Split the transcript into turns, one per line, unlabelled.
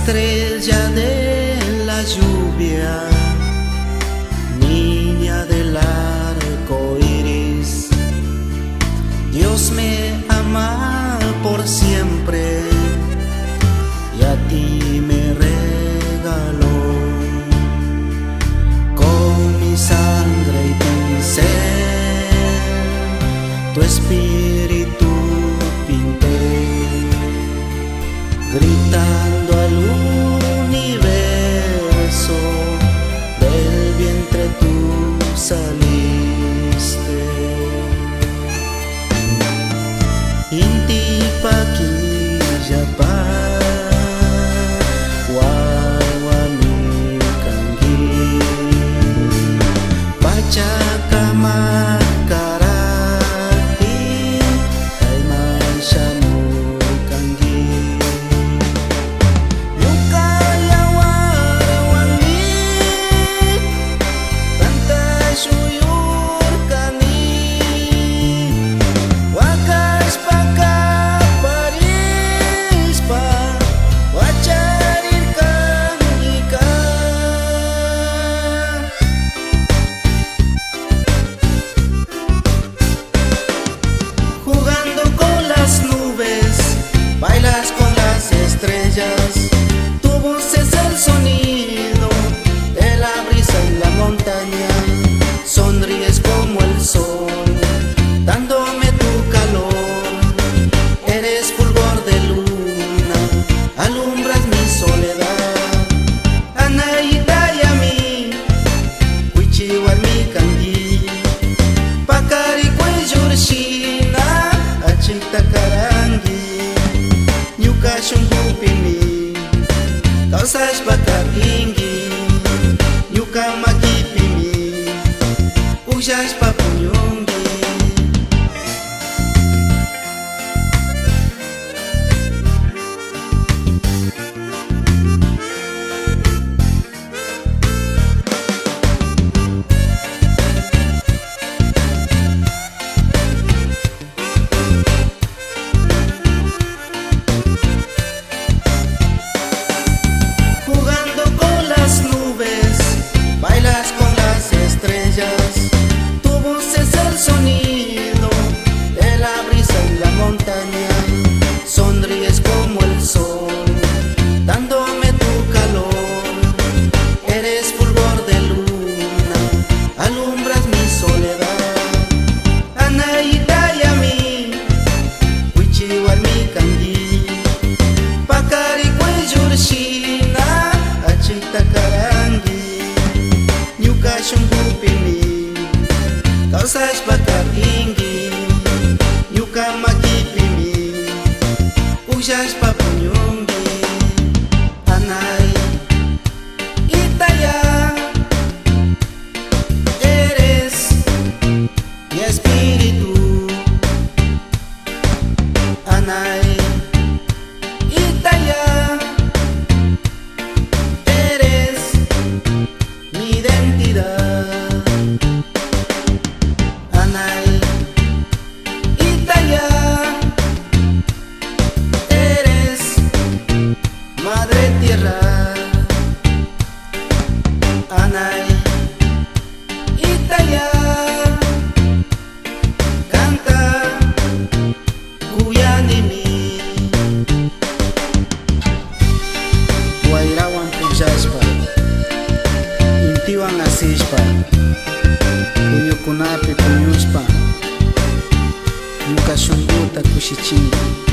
estrella de la lluvia, niña del arco iris. Dios me ama por siempre y a ti me regaló. Con mi sangre y pincel tu espíritu pinté, gritando al universo, del vientre tú saliste. Inti pakijapa wawa mi kangi, baca kamarati ay masyamu kangi. Yukaya warwangi pantai suyur kani, wakas paka parispa wacarirkan ikan. Jugando con las nubes, bailas con las estrellas. Tu voz es el sonido de la brisa en la montaña. Sonríes como el sol, dándome tu calor. Eres fulgor de luna, alumbras mi soledad. Anaita yami, kuichiwarmi kangi, pakari kuijurshina achita karangi. Nyuka shungupimi, kausas bakar tinggi. Nyuka makipimi, ujas papunyongi. Jugando con las nubes, bailas con las estrellas. Tu voz es el sonido de la brisa en la montaña. Sonríes como el sol, dándome tu calor. Eres fulgor de luna, alumbras mi soledad. Anaita yami, kuichiwarmi kangi, pakari kuijurshina achita karangi. Nyuka shungupimi, kausas bakar tinggi. Nyuka makipimi, ujas papunyongi. Anay itaya, eres mi espíritu. Anay itaya, eres mi identidad. Anay itaya, eres madre tierra. Anay itaya, canta kuyanimi. Wayrawan puchashpa, intiwan asishpa, kuyukunapi puñushpa, ñuka shunquta kushichinki.